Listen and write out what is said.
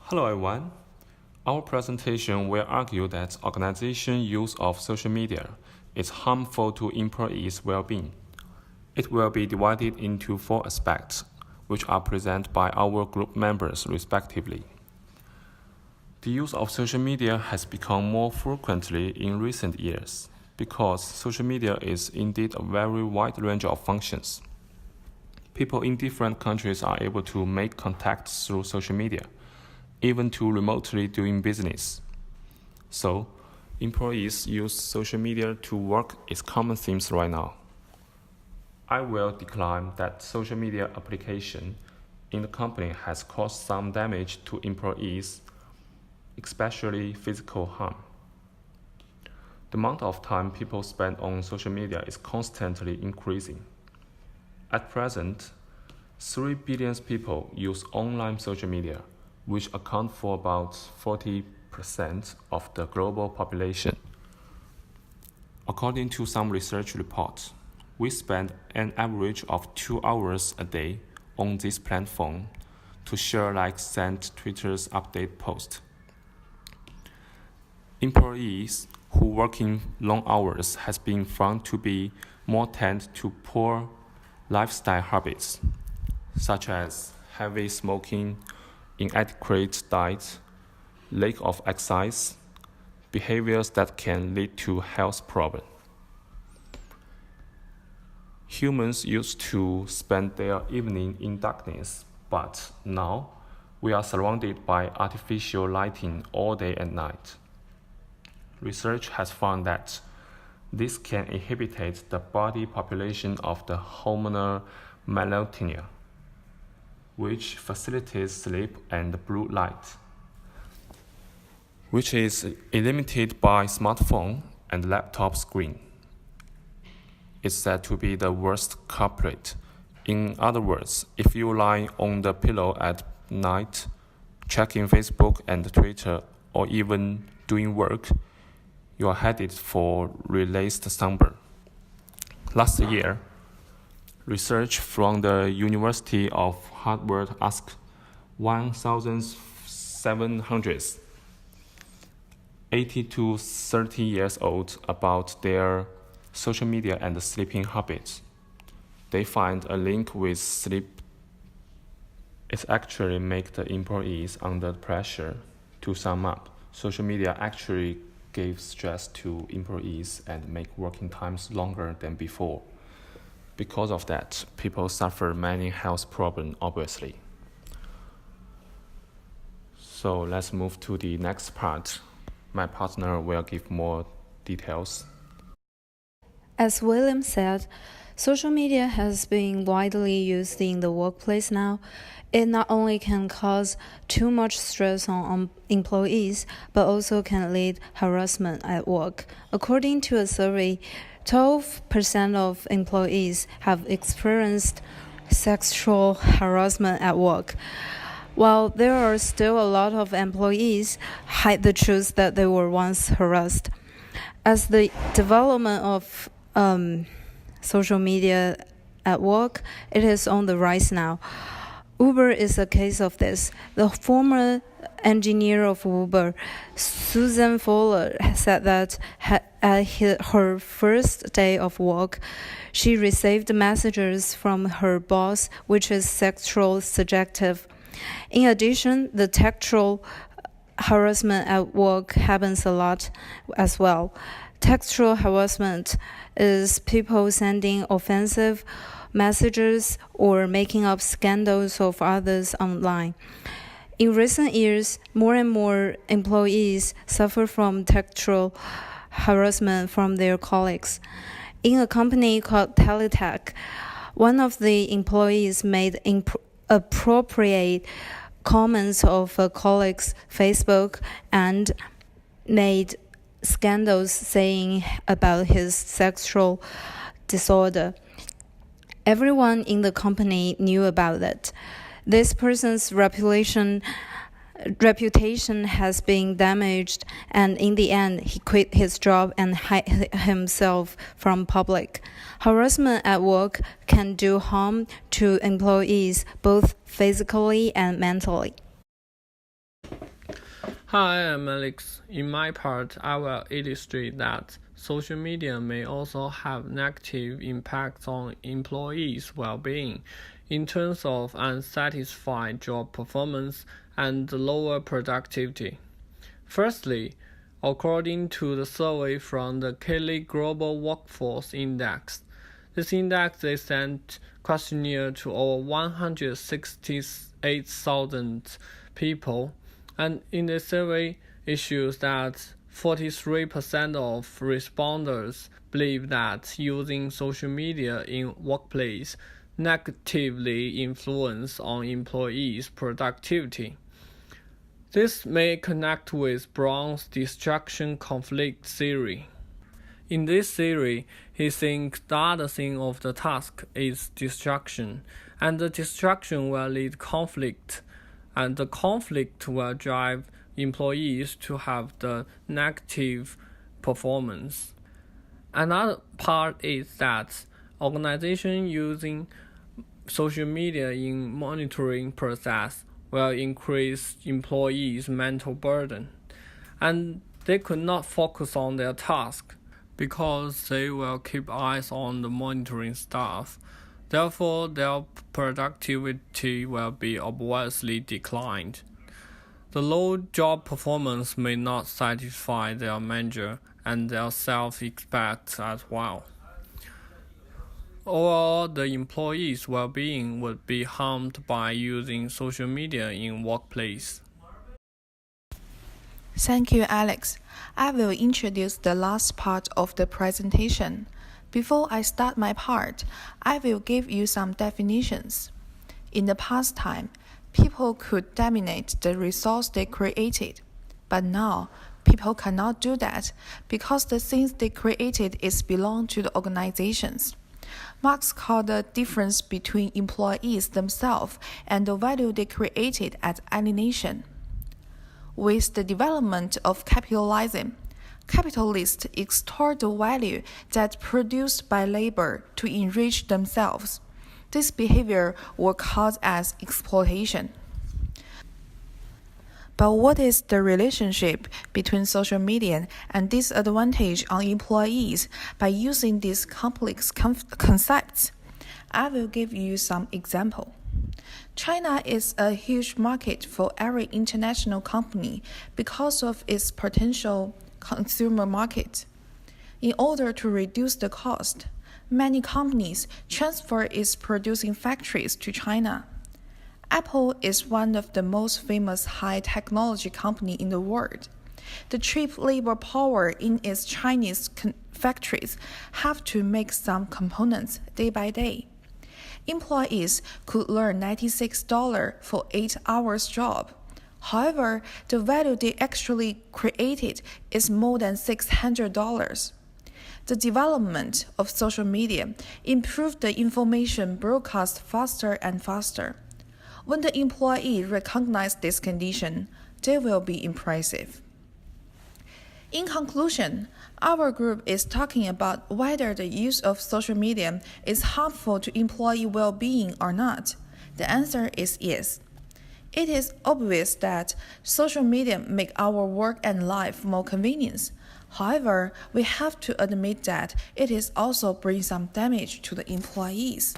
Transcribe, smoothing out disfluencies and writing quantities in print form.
Hello everyone. Our presentation will argue that organization use of social media is harmful to employees' well-being. It will be divided into four aspects, which are presented by our group members respectively. The use of social media has become more frequently in recent years because social media is indeed a very wide range of functions. People in different countries are able to make contacts through social media, even to remotely doing business. So, employees use social media to work is common themes right now. I will decline that social media application in the company has caused some damage to employees, especially physical harm. The amount of time people spend on social media is constantly increasing. At present, 3 billion people use online social media, which account for about 40% of the global population. According to some research reports, we spend an average of 2 hours a day on this platform to share likes and Twitter's update post. Employees who work in long hours has been found to be more tend to poor lifestyle habits, such as heavy smoking, inadequate diet, lack of exercise, behaviors that can lead to health problems. Humans used to spend their evening in darkness, but now we are surrounded by artificial lighting all day and night. Research has found that this can inhibit the body population of the hormonal melatonin, which facilitates sleep and blue light, which is eliminated by smartphone and laptop screen. It's said to be the worst culprit. In other words, if you lie on the pillow at night, checking Facebook and Twitter, or even doing work, you are headed for released sunburn. Last year, research from the University of Harvard asked 1,700 80 to 30 years old about their social media and sleeping habits. They find a link with sleep. It actually makes the employees under pressure. To sum up, social media actually gives stress to employees and make working times longer than before. Because of that, people suffer many health problems, obviously. So let's move to the next part. My partner will give more details. As William said, social media has been widely used in the workplace now. It not only can cause too much stress on employees, but also can lead harassment at work. According to a survey, 12% of employees have experienced sexual harassment at work. While there are still a lot of employees hide the truth that they were once harassed. As the development of social media at work, it is on the rise now. Uber is a case of this. The former engineer of Uber, Susan Fowler, said that at her first day of work, she received messages from her boss which is sexual suggestive. In addition, the textual harassment at work happens a lot as well. Textual harassment is people sending offensive messages or making up scandals of others online. In recent years, more and more employees suffer from textual harassment from their colleagues. In a company called Teletech, one of the employees made appropriate comments of a colleague's Facebook and made scandals saying about his sexual disorder. Everyone in the company knew about it. This person's reputation has been damaged, and in the end, he quit his job and hid himself from public. Harassment at work can do harm to employees both physically and mentally. Hi, I'm Alex. In my part, I will illustrate that social media may also have negative impacts on employees' well-being in terms of unsatisfied job performance and lower productivity. Firstly, according to the survey from the Kelley Global Workforce Index, this index is sent questionnaire to over 168,000 people, and in the survey it shows that 43% of respondents believe that using social media in workplace negatively influence on employees' productivity. This may connect with Brown's distraction conflict theory. In this theory, he thinks the other thing of the task is distraction, and the distraction will lead conflict, and the conflict will drive employees to have the negative performance. Another part is that organizations using social media in monitoring process will increase employees' mental burden, and they could not focus on their task because they will keep eyes on the monitoring staff. Therefore, their productivity will be obviously declined. The low job performance may not satisfy their manager and their self-respect as well. Overall, the employees' well-being would be harmed by using social media in workplace. Thank you, Alex. I will introduce the last part of the presentation. Before I start my part, I will give you some definitions. In the past time, people could dominate the resource they created. But now, people cannot do that because the things they created belong to the organizations. Marx called the difference between employees themselves and the value they created as alienation. With the development of capitalism, capitalists extort the value that's produced by labor to enrich themselves. This behavior will cause as exploitation. But what is the relationship between social media and disadvantage on employees by using these complex concepts? I will give you some example. China is a huge market for every international company because of its potential consumer market. In order to reduce the cost, many companies transfer its producing factories to China. Apple is one of the most famous high-technology companies in the world. The cheap labor power in its Chinese factories have to make some components day by day. Employees could earn $96 for 8 hours job. However, the value they actually created is more than $600. The development of social media improved the information broadcast faster and faster. When the employee recognizes this condition, they will be impressive. In conclusion, our group is talking about whether the use of social media is harmful to employee well-being or not. The answer is yes. It is obvious that social media make our work and life more convenient. However, we have to admit that it is also bring some damage to the employees.